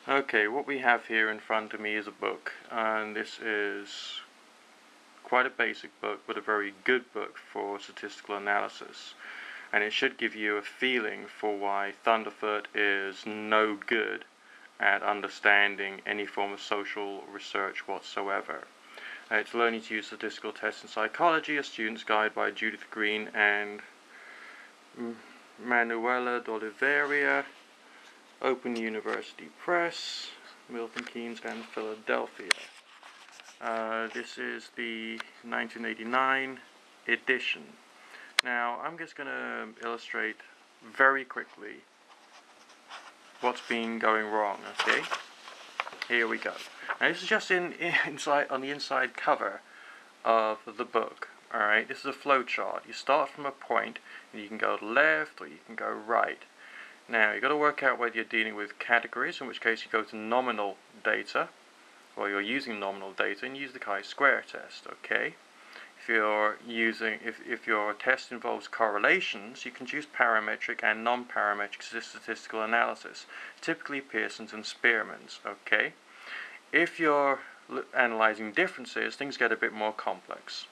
Okay, what we have here in front of me is a book, and this is quite a basic book, but a very good book for statistical analysis. And it should give you a feeling for why Thunderf00t is no good at understanding any form of social research whatsoever. It's Learning to Use Statistical Tests in Psychology, a student's guide by Judith Green and Manuela d'Oliveira, Open University Press, Milton Keynes and Philadelphia. This is the 1989 edition. Now, I'm just going to illustrate very quickly what's been going wrong, okay? Here we go. Now, this is just inside on the inside cover of the book. Alright, this is a flow chart. You start from a point, and you can go left or you can go right. Now, you've got to work out whether you're dealing with categories, in which case you go to nominal data, or you're using nominal data, and use the chi-square test, okay? If your test involves correlations, you can choose parametric and non-parametric statistical analysis, typically Pearson's and Spearman's, okay? If you're analyzing differences, things get a bit more complex.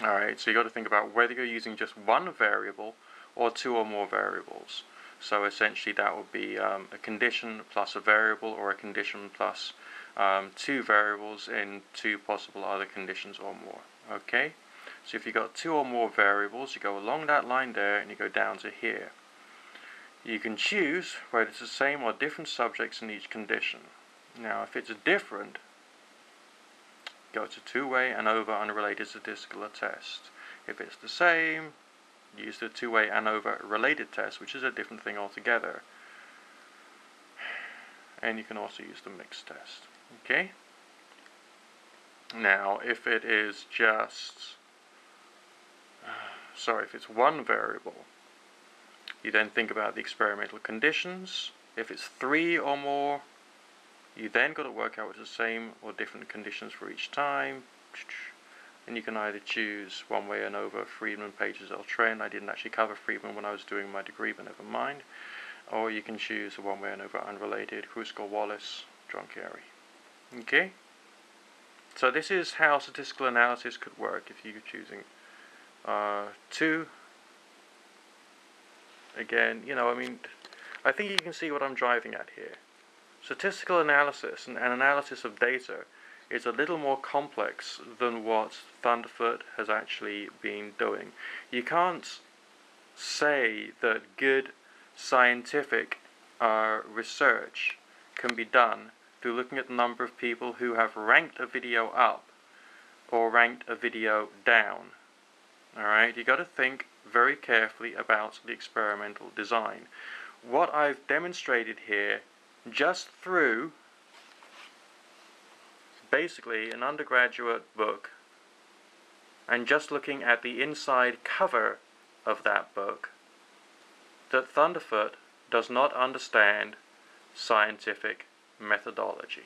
Alright, so you've got to think about whether you're using just one variable or two or more variables. So essentially that would be a condition plus a variable, or a condition plus two variables in two possible other conditions or more. Okay? So if you've got two or more variables, you go along that line there and you go down to here. You can choose whether it's the same or different subjects in each condition. Now if it's different, go to two-way and over unrelated statistical test. If it's the same, use the two-way and over related test, which is a different thing altogether. And you can also use the mixed test. Okay? Now, if it is just, if it's one variable, you then think about the experimental conditions. If it's three or more, you then got to work out what's the same or different conditions for each time. And you can either choose one way and over Friedman, Pages, Trend. I didn't actually cover Friedman when I was doing my degree, but never mind. Or you can choose a one way and over unrelated, Kruskal, Wallace, John Carey. Okay? So this is how statistical analysis could work if you're choosing two. Again, I think you can see what I'm driving at here. Statistical analysis and analysis of data is a little more complex than what Thunderf00t has actually been doing. You can't say that good scientific research can be done through looking at the number of people who have ranked a video up or ranked a video down. Alright, you got to think very carefully about the experimental design. What I've demonstrated here, just through basically an undergraduate book, and just looking at the inside cover of that book, that Thunderf00t does not understand scientific methodology.